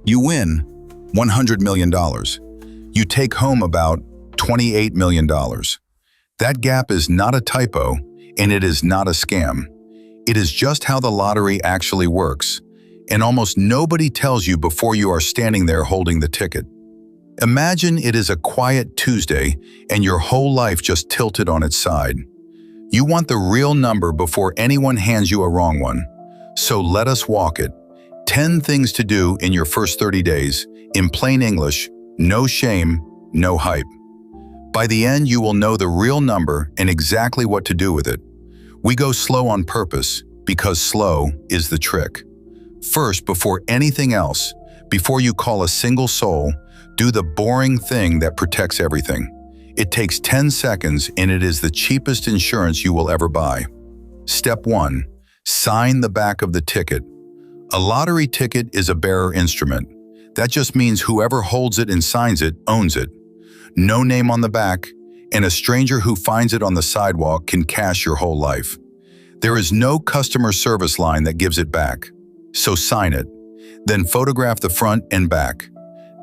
You win $100 million. You take home about $28 million. That gap is not a typo, and it is not a scam. It is just how the lottery actually works, and almost nobody tells you before you are standing there holding the ticket. Imagine it is a quiet Tuesday and your whole life just tilted on its side. You want the real number before anyone hands you a wrong one. So let us walk it. 10 things to do in your first 30 days, in plain English, no shame, no hype. By the end, you will know the real number and exactly what to do with it. We go slow on purpose because slow is the trick. First, before anything else, before you call a single soul, do the boring thing that protects everything. It takes 10 seconds and it is the cheapest insurance you will ever buy. Step 1. Sign the back of the ticket. A lottery ticket is a bearer instrument. That just means whoever holds it and signs it owns it. No name on the back, and a stranger who finds it on the sidewalk can cash your whole life. There is no customer service line that gives it back. So sign it. Then photograph the front and back.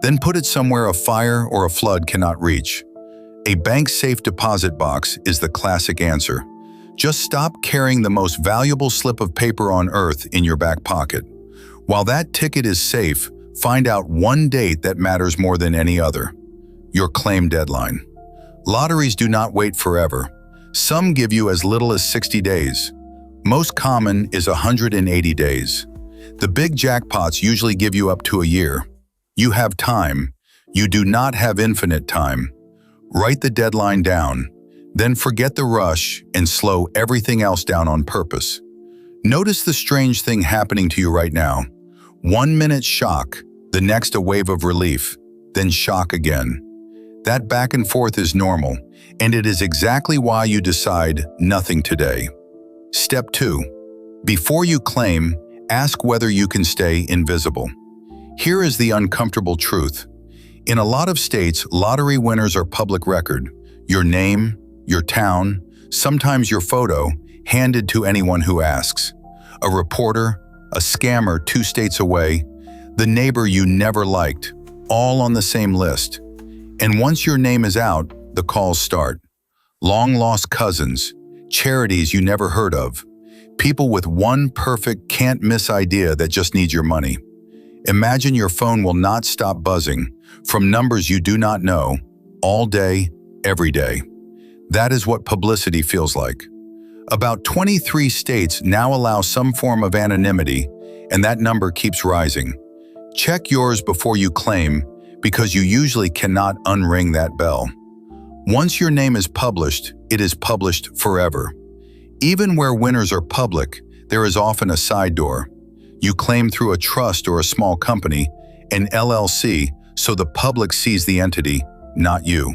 Then put it somewhere a fire or a flood cannot reach. A bank safe deposit box is the classic answer. Just stop carrying the most valuable slip of paper on earth in your back pocket. While that ticket is safe, find out one date that matters more than any other. Your claim deadline. Lotteries do not wait forever. Some give you as little as 60 days. Most common is 180 days. The big jackpots usually give you up to a year. You have time. You do not have infinite time. Write the deadline down. Then forget the rush and slow everything else down on purpose. Notice the strange thing happening to you right now. 1 minute shock, the next a wave of relief, then shock again. That back and forth is normal, and it is exactly why you decide nothing today. Step 2. Before you claim, ask whether you can stay invisible. Here is the uncomfortable truth. In a lot of states, lottery winners are public record. Your name, your town, sometimes your photo, handed to anyone who asks. A reporter, a scammer 2 states away, the neighbor you never liked, all on the same list. And once your name is out, the calls start. Long-lost cousins, charities you never heard of, people with one perfect can't-miss idea that just needs your money. Imagine your phone will not stop buzzing from numbers you do not know, all day, every day. That is what publicity feels like. About 23 states now allow some form of anonymity, and that number keeps rising. Check yours before you claim, because you usually cannot unring that bell. Once your name is published, it is published forever. Even where winners are public, there is often a side door. You claim through a trust or a small company, an LLC, so the public sees the entity, not you.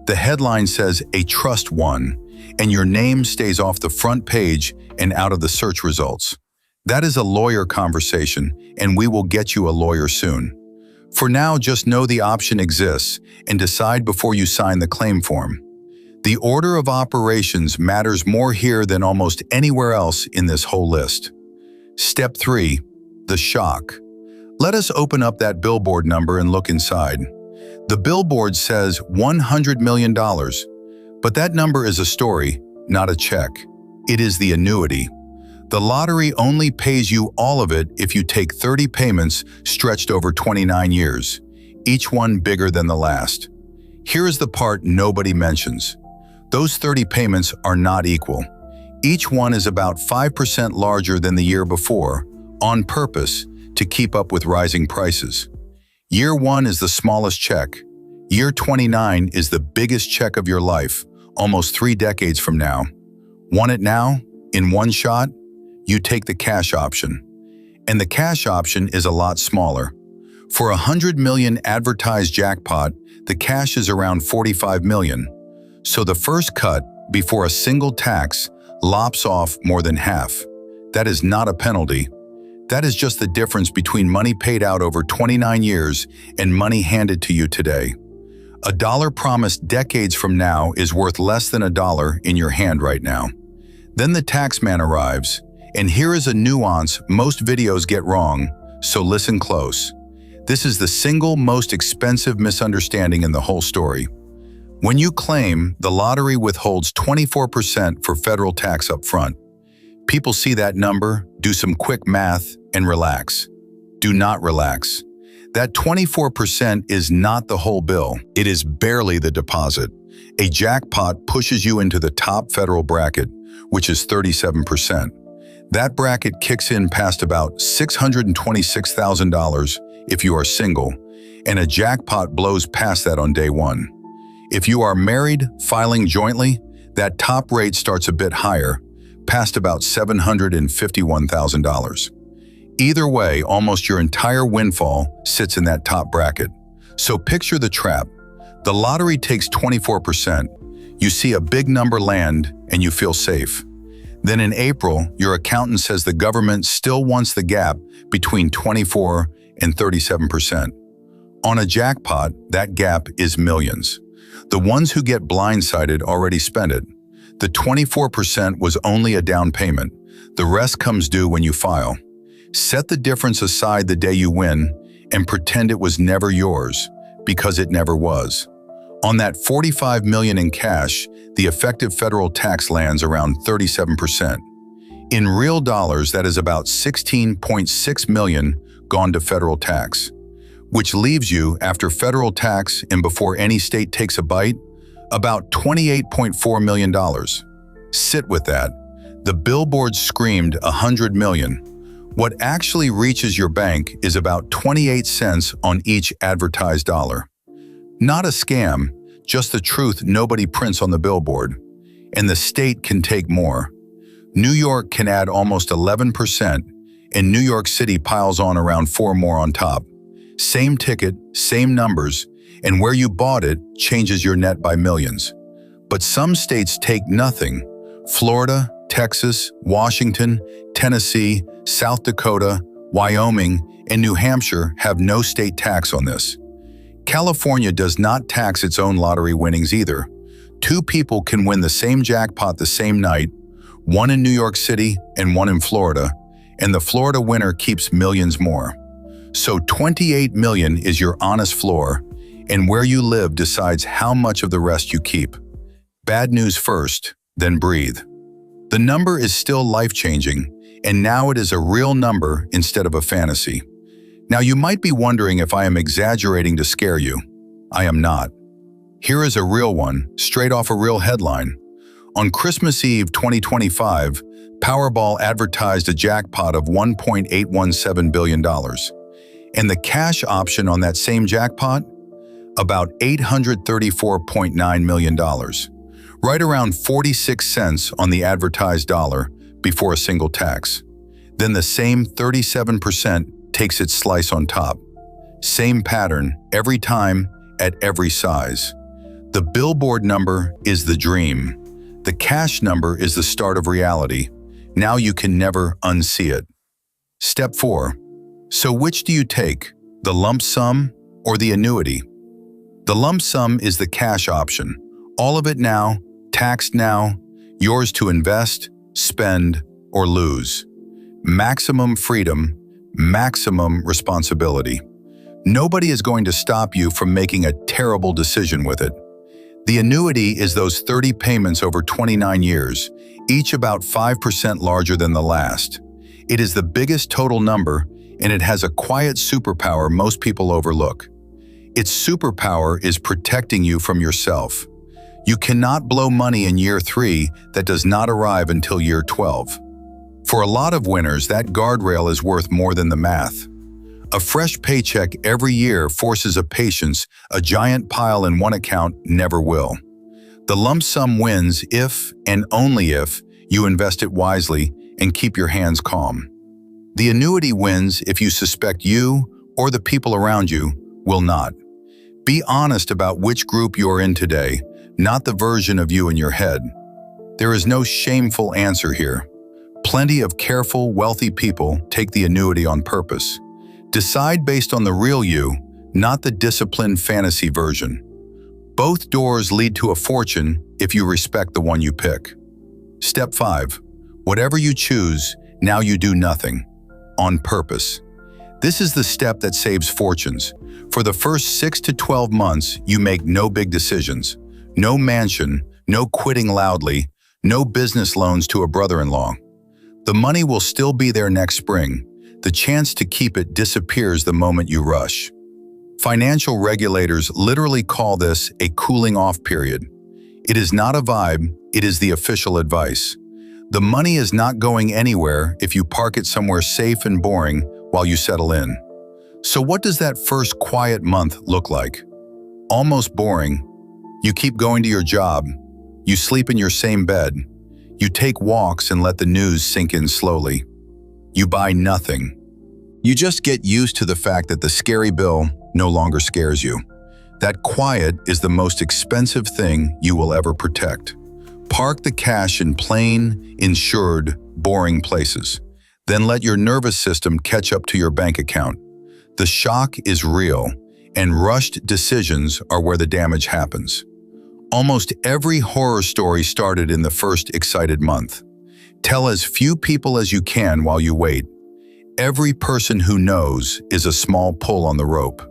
The headline says a trust won, and your name stays off the front page and out of the search results. That is a lawyer conversation, and we will get you a lawyer soon. For now, just know the option exists and decide before you sign the claim form. The order of operations matters more here than almost anywhere else in this whole list. Step 3. The shock. Let us open up that billboard number and look inside. The billboard says $100 million, but that number is a story, not a check. It is the annuity. The lottery only pays you all of it if you take 30 payments stretched over 29 years, each one bigger than the last. Here is the part nobody mentions. Those 30 payments are not equal. Each one is about 5% larger than the year before, on purpose, to keep up with rising prices. Year 1 is the smallest check. Year 29 is the biggest check of your life, almost 3 decades from now. Want it now, in one shot? You take the cash option. And the cash option is a lot smaller. For $100 million advertised jackpot, the cash is around $45 million. So the first cut, before a single tax, lops off more than half. That is not a penalty. That is just the difference between money paid out over 29 years and money handed to you today. A dollar promised decades from now is worth less than $1 in your hand right now. Then the tax man arrives, and here is a nuance most videos get wrong, so listen close. This is the single most expensive misunderstanding in the whole story. When you claim the lottery withholds 24% for federal tax up front, people see that number, do some quick math, and relax. Do not relax. That 24% is not the whole bill. It is barely the deposit. A jackpot pushes you into the top federal bracket, which is 37%. That bracket kicks in past about $626,000 if you are single, and a jackpot blows past that on day one. If you are married, filing jointly, that top rate starts a bit higher, past about $751,000. Either way, almost your entire windfall sits in that top bracket. So picture the trap. The lottery takes 24%. You see a big number land and you feel safe. Then in April, your accountant says the government still wants the gap between 24 and 37%. On a jackpot, that gap is millions. The ones who get blindsided already spent it. The 24% was only a down payment. The rest comes due when you file. Set the difference aside the day you win and pretend it was never yours, because it never was. On that $45 million in cash, the effective federal tax lands around 37%. In real dollars, that is about $16.6 million gone to federal tax, which leaves you, after federal tax and before any state takes a bite, about $28.4 million. Sit with that. The billboards screamed $100 million. What actually reaches your bank is about 28 cents on each advertised dollar. Not a scam, just the truth nobody prints on the billboard. And the state can take more. New York can add almost 11%, and New York City piles on around 4 more on top. Same ticket, same numbers, and where you bought it changes your net by millions. But some states take nothing. Florida, Texas, Washington, Tennessee, South Dakota, Wyoming, and New Hampshire have no state tax on this. California does not tax its own lottery winnings either. 2 people can win the same jackpot the same night, one in New York City and one in Florida, and the Florida winner keeps millions more. So 28 million is your honest floor, and where you live decides how much of the rest you keep. Bad news first, then breathe. The number is still life-changing, and now it is a real number instead of a fantasy. Now you might be wondering if I am exaggerating to scare you. I am not. Here is a real one, straight off a real headline. On Christmas Eve 2025, Powerball advertised a jackpot of $1.817 billion. And the cash option on that same jackpot? About $834.9 million. Right around 46 cents on the advertised dollar before a single tax. Then the same 37% takes its slice on top. Same pattern, every time, at every size. The billboard number is the dream. The cash number is the start of reality. Now you can never unsee it. Step 4. So which do you take, the lump sum or the annuity? The lump sum is the cash option. All of it now, taxed now, yours to invest, spend, or lose. Maximum freedom, maximum responsibility. Nobody is going to stop you from making a terrible decision with it. The annuity is those 30 payments over 29 years, each about 5% larger than the last. It is the biggest total number, and it has a quiet superpower most people overlook. Its superpower is protecting you from yourself. You cannot blow money in year 3 that does not arrive until year 12. For a lot of winners, that guardrail is worth more than the math. A fresh paycheck every year forces a patience a giant pile in one account never will. The lump sum wins if, and only if, you invest it wisely and keep your hands calm. The annuity wins if you suspect you, or the people around you, will not. Be honest about which group you're in today, not the version of you in your head. There is no shameful answer here. Plenty of careful, wealthy people take the annuity on purpose. Decide based on the real you, not the disciplined fantasy version. Both doors lead to a fortune if you respect the one you pick. Step 5. Whatever you choose, now you do nothing. On purpose. This is the step that saves fortunes. For the first 6 to 12 months, you make no big decisions. No mansion, no quitting loudly, no business loans to a brother-in-law. The money will still be there next spring. The chance to keep it disappears the moment you rush. Financial regulators literally call this a cooling off period. It is not a vibe, it is the official advice. The money is not going anywhere if you park it somewhere safe and boring while you settle in. So what does that first quiet month look like? Almost boring. You keep going to your job. You sleep in your same bed. You take walks and let the news sink in slowly. You buy nothing. You just get used to the fact that the scary bill no longer scares you. That quiet is the most expensive thing you will ever protect. Park the cash in plain, insured, boring places. Then let your nervous system catch up to your bank account. The shock is real, and rushed decisions are where the damage happens. Almost every horror story started in the first excited month. Tell as few people as you can while you wait. Every person who knows is a small pull on the rope.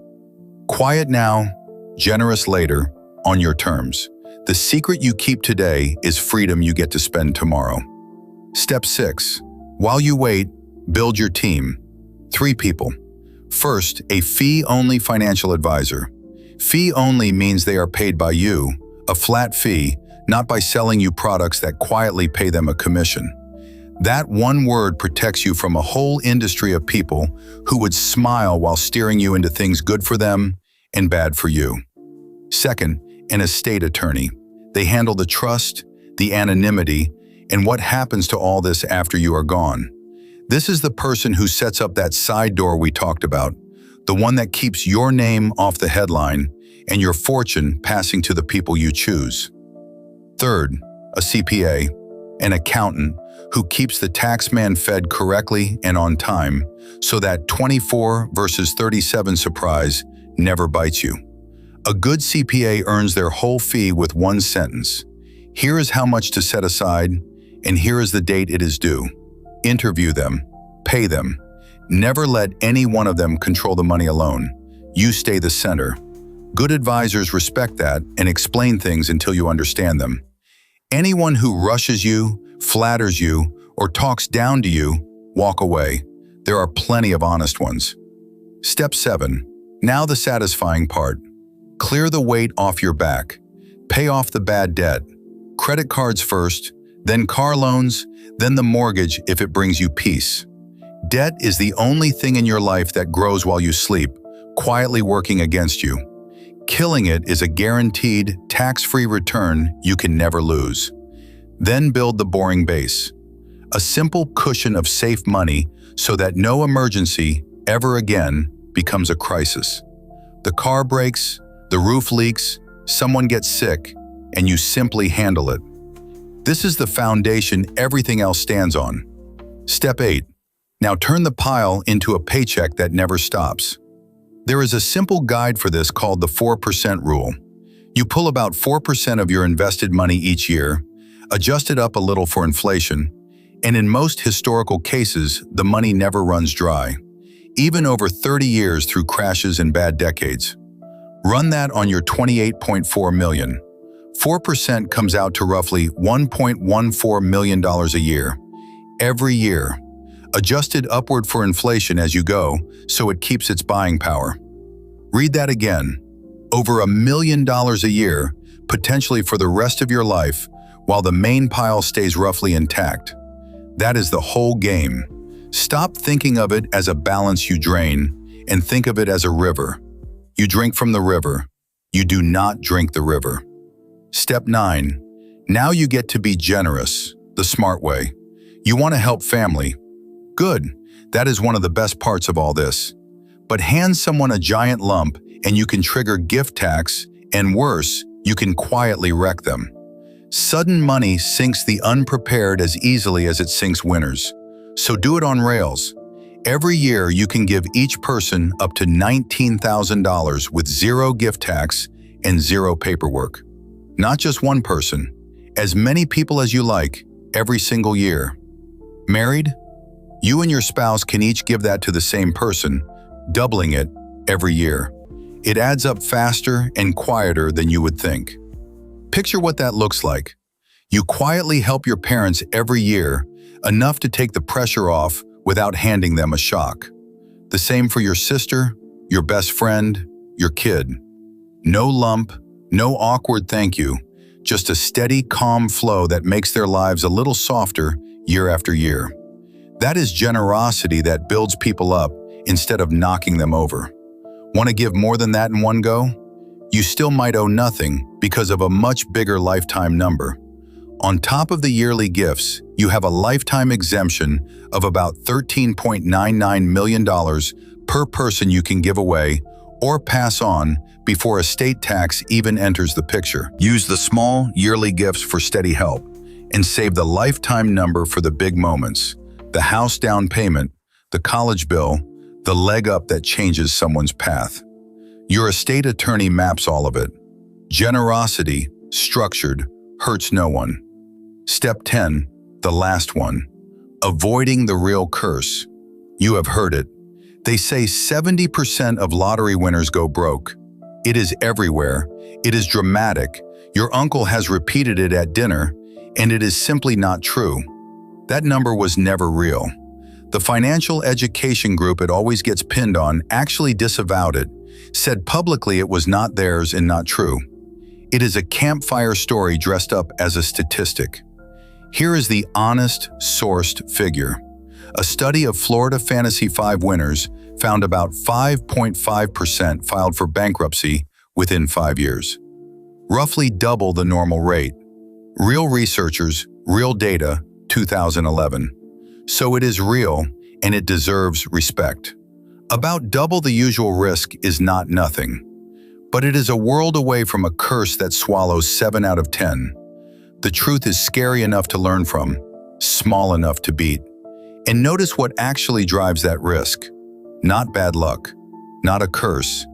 Quiet now, generous later, on your terms. The secret you keep today is freedom you get to spend tomorrow. Step 6. While you wait, build your team. 3 people. First, a fee-only financial advisor. Fee-only means they are paid by you, a flat fee, not by selling you products that quietly pay them a commission. That one word protects you from a whole industry of people who would smile while steering you into things good for them and bad for you. Second, an estate attorney. They handle the trust, the anonymity, and what happens to all this after you are gone. This is the person who sets up that side door we talked about, the one that keeps your name off the headline and your fortune passing to the people you choose. Third, a CPA, an accountant who keeps the tax man fed correctly and on time so that 24 versus 37 surprise never bites you. A good CPA earns their whole fee with one sentence. Here is how much to set aside, and here is the date it is due. Interview them, pay them. Never let any one of them control the money alone. You stay the center. Good advisors respect that and explain things until you understand them. Anyone who rushes you, flatters you, or talks down to you, walk away. There are plenty of honest ones. Step 7. Now the satisfying part. Clear the weight off your back. Pay off the bad debt. Credit cards first, then car loans, then the mortgage if it brings you peace. Debt is the only thing in your life that grows while you sleep, quietly working against you. Killing it is a guaranteed, tax-free return you can never lose. Then build the boring base. A simple cushion of safe money so that no emergency, ever again, becomes a crisis. The car breaks, the roof leaks, someone gets sick, and you simply handle it. This is the foundation everything else stands on. Step 8. Now turn the pile into a paycheck that never stops. There is a simple guide for this called the 4% rule. You pull about 4% of your invested money each year, adjust it up a little for inflation, and in most historical cases, the money never runs dry, even over 30 years through crashes and bad decades. Run that on your $28.4 million. 4% comes out to roughly $1.14 million a year. Every year. Adjusted upward for inflation as you go, so it keeps its buying power. Read that again. Over $1 million a year, potentially for the rest of your life, while the main pile stays roughly intact. That is the whole game. Stop thinking of it as a balance you drain, and think of it as a river. You drink from the river. You do not drink the river. Step 9. Now you get to be generous, the smart way. You want to help family. Good. That is one of the best parts of all this. But hand someone a giant lump and you can trigger gift tax, and worse, you can quietly wreck them. Sudden money sinks the unprepared as easily as it sinks winners. So do it on rails. Every year you can give each person up to $19,000 with zero gift tax and zero paperwork. Not just one person, as many people as you like, every single year. Married? You and your spouse can each give that to the same person, doubling it every year. It adds up faster and quieter than you would think. Picture what that looks like. You quietly help your parents every year, enough to take the pressure off without handing them a shock. The same for your sister, your best friend, your kid. No lump, no awkward thank you, just a steady, calm flow that makes their lives a little softer year after year. That is generosity that builds people up instead of knocking them over. Want to give more than that in one go? You still might owe nothing because of a much bigger lifetime number. On top of the yearly gifts, you have a lifetime exemption of about $13.99 million per person you can give away or pass on before estate tax even enters the picture. Use the small yearly gifts for steady help and save the lifetime number for the big moments. The house down payment, the college bill, the leg up that changes someone's path. Your estate attorney maps all of it. Generosity, structured, hurts no one. Step 10, the last one. Avoiding the real curse. You have heard it. They say 70% of lottery winners go broke. It is everywhere. It is dramatic. Your uncle has repeated it at dinner, and it is simply not true. That number was never real. The financial education group it always gets pinned on actually disavowed it, said publicly it was not theirs and not true. It is a campfire story dressed up as a statistic. Here is the honest, sourced figure. A study of Florida Fantasy 5 winners found about 5.5% filed for bankruptcy within 5 years. Roughly double the normal rate. Real researchers, real data, 2011. So it is real, and it deserves respect. About double the usual risk is not nothing. But it is a world away from a curse that swallows 7 out of 10. The truth is scary enough to learn from, small enough to beat. And notice what actually drives that risk. Not bad luck, not a curse,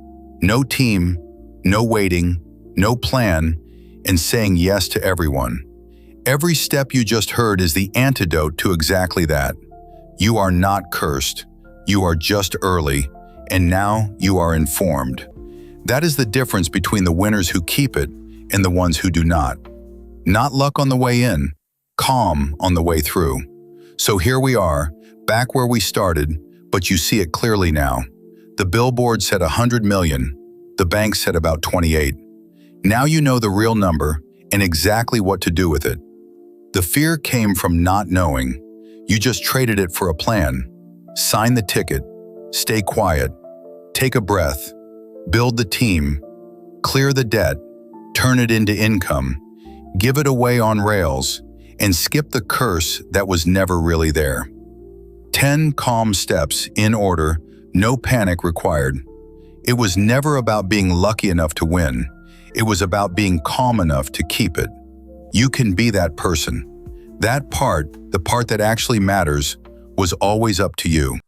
no team, no waiting, no plan, and saying yes to everyone. Every step you just heard is the antidote to exactly that. You are not cursed. You are just early, and now you are informed. That is the difference between the winners who keep it and the ones who do not. Not luck on the way in, calm on the way through. So here we are, back where we started, but you see it clearly now. The billboard said 100 million. The bank said about 28. Now you know the real number and exactly what to do with it. The fear came from not knowing. You just traded it for a plan. Sign the ticket. Stay quiet. Take a breath. Build the team. Clear the debt. Turn it into income. Give it away on rails. And skip the curse that was never really there. 10 calm steps in order, no panic required. It was never about being lucky enough to win. It was about being calm enough to keep it. You can be that person. That part, the part that actually matters, was always up to you.